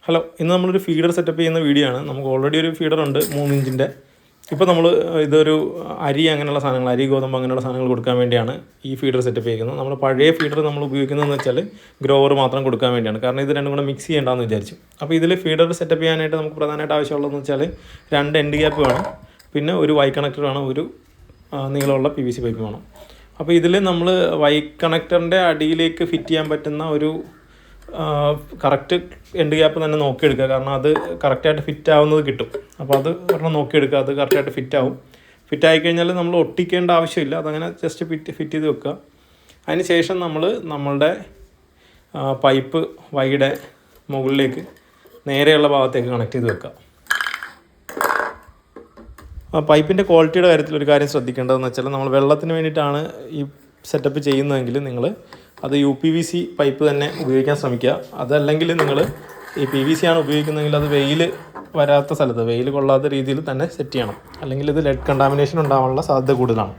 Hello, ഇന്ന് നമ്മളൊരു feeder setup ചെയ്യുന്ന വീഡിയോ ആണ്. നമുക്ക് ഓൾറെഡി ഒരു ഫീഡർ ഉണ്ട് 3 ഇഞ്ചിൻ്റെ. ഇപ്പോൾ നമ്മൾ ഇതൊരു അരി അങ്ങനെയുള്ള സാധനങ്ങൾ, അരി ഗോതമ്പ് അങ്ങനെയുള്ള സാധനങ്ങൾ കൊടുക്കാൻ വേണ്ടിയാണ് ഈ ഫീഡർ സെറ്റപ്പ് ചെയ്യുന്നത്. നമ്മൾ പഴയ ഫീഡർ നമ്മൾ ഉപയോഗിക്കുന്നതെന്ന് വെച്ചാൽ ഗ്രോവർ മാത്രം കൊടുക്കാൻ വേണ്ടിയാണ്. കാരണം ഇത് രണ്ടും കൂടെ മിക്സ് ചെയ്യേണ്ടതെന്ന് വിചാരിച്ചു. അപ്പോൾ ഇതിൽ ഫീഡർ സെറ്റപ്പ് ചെയ്യാനായിട്ട് നമുക്ക് പ്രധാനമായിട്ട് ആവശ്യമുള്ളതെന്ന് വെച്ചാൽ 2 എൻഡ് ഗ്യാപ്പ് വേണം, പിന്നെ ഒരു വൈ കണക്ടർ വേണം, ഒരു നീളമുള്ള PVC പൈപ്പ് വേണം. അപ്പോൾ ഇതിൽ നമ്മൾ വൈ കണക്ടറിൻ്റെ അടിയിലേക്ക് ഫിറ്റ് ചെയ്യാൻ പറ്റുന്ന ഒരു കറക്റ്റ് എൻഡ് ഗ്യാപ്പ് തന്നെ നോക്കിയെടുക്കുക. കാരണം അത് കറക്റ്റായിട്ട് ഫിറ്റ് ആവുന്നത് കിട്ടും. അപ്പോൾ അത് ഒരെണ്ണം നോക്കിയെടുക്കുക, അത് കറക്റ്റായിട്ട് ഫിറ്റ് ആവും. ഫിറ്റ് ആയിക്കഴിഞ്ഞാൽ നമ്മൾ ഒട്ടിക്കേണ്ട ആവശ്യമില്ല, അതങ്ങനെ ജസ്റ്റ് ഫിറ്റ് ചെയ്ത് വെക്കുക. അതിന് ശേഷം നമ്മളുടെ പൈപ്പ് വൈയുടെ മുകളിലേക്ക് നേരെയുള്ള ഭാഗത്തേക്ക് കണക്ട് ചെയ്ത് വെക്കുക. പൈപ്പിൻ്റെ ക്വാളിറ്റിയുടെ കാര്യത്തിൽ ഒരു കാര്യം ശ്രദ്ധിക്കേണ്ടതെന്ന് വെച്ചാൽ, നമ്മൾ വെള്ളത്തിന് വേണ്ടിയിട്ടാണ് ഈ സെറ്റപ്പ് ചെയ്യുന്നതെങ്കിൽ നിങ്ങൾ അത് UPVC പൈപ്പ് തന്നെ ഉപയോഗിക്കാൻ ശ്രമിക്കുക. അതല്ലെങ്കിൽ നിങ്ങൾ ഈ PVC ആണ് ഉപയോഗിക്കുന്നതെങ്കിൽ അത് വെയിൽ വരാത്ത സ്ഥലത്ത്, വെയിൽ കൊള്ളാത്ത രീതിയിൽ തന്നെ സെറ്റ് ചെയ്യണം. അല്ലെങ്കിൽ ഇത് ലെഡ് കണ്ടാമിനേഷൻ ഉണ്ടാകാനുള്ള സാധ്യത കൂടുതലാണ്.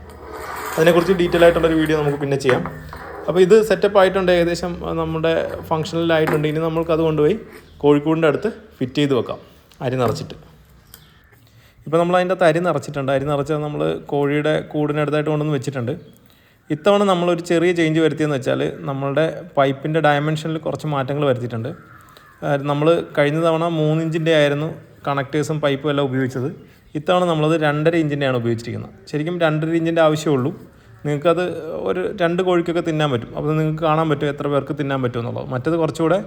അതിനെക്കുറിച്ച് ഡീറ്റെയിൽ ആയിട്ടുള്ളൊരു വീഡിയോ നമുക്ക് പിന്നെ ചെയ്യാം. അപ്പോൾ ഇത് സെറ്റപ്പ് ആയിട്ടുണ്ട്, ഏകദേശം നമ്മുടെ ഫങ്ഷണലായിട്ടുണ്ട്. ഇനി നമ്മൾക്കത് കൊണ്ടുപോയി കോഴിക്കൂടിൻ്റെ അടുത്ത് ഫിറ്റ് ചെയ്ത് വെക്കാം, അരി നിറച്ചിട്ട്. ഇപ്പോൾ നമ്മൾ അതിൻ്റെ അകത്ത് അരി നിറച്ചിട്ടുണ്ട്. അരി നിറച്ചത് നമ്മൾ കോഴിയുടെ കൂടിനടുത്തായിട്ട് കൊണ്ടുവന്ന് വെച്ചിട്ടുണ്ട്. ഇത്തവണ നമ്മളൊരു ചെറിയ ചേഞ്ച് വരുത്തിയെന്ന് വെച്ചാൽ, നമ്മളുടെ പൈപ്പിൻ്റെ ഡയമെൻഷനിൽ കുറച്ച് മാറ്റങ്ങൾ വരുത്തിയിട്ടുണ്ട്. നമ്മൾ കഴിഞ്ഞ തവണ 3 ഇഞ്ചിൻ്റെ ആയിരുന്നു കണക്ടേഴ്സും പൈപ്പും എല്ലാം ഉപയോഗിച്ചത്. ഇത്തവണ നമ്മളത് 2.5 ഇഞ്ചിൻ്റെയാണ് ഉപയോഗിച്ചിരിക്കുന്നത്. ശരിക്കും 2.5 ഇഞ്ചിൻ്റെ ആവശ്യമുള്ളൂ. നിങ്ങൾക്കത് ഒരു 2 കോഴിക്കൊക്കെ തിന്നാൻ പറ്റും. അപ്പോൾ നിങ്ങൾക്ക് കാണാൻ പറ്റും എത്ര പേർക്ക് തിന്നാൻ പറ്റും എന്നുള്ളത്. മറ്റത് കുറച്ചുകൂടെ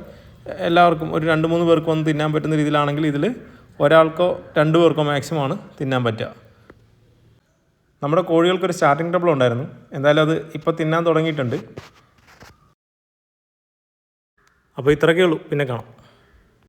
എല്ലാവർക്കും ഒരു 2-3 പേർക്ക് വന്ന് തിന്നാൻ പറ്റുന്ന രീതിയിലാണെങ്കിൽ ഇതിൽ ഒരാൾക്കോ 2 പേർക്കോ മാക്സിമമാണ് തിന്നാൻ പറ്റുക. നമ്മുടെ കോഴികൾക്കൊരു സ്റ്റാർട്ടിംഗ് ട്രബിൾ ഉണ്ടായിരുന്നു. എന്തായാലും അത് ഇപ്പോൾ തിന്നാൻ തുടങ്ങിയിട്ടുണ്ട്. അപ്പോൾ ഇത്രയൊക്കെ ഉള്ളൂ, പിന്നെ കാണാം.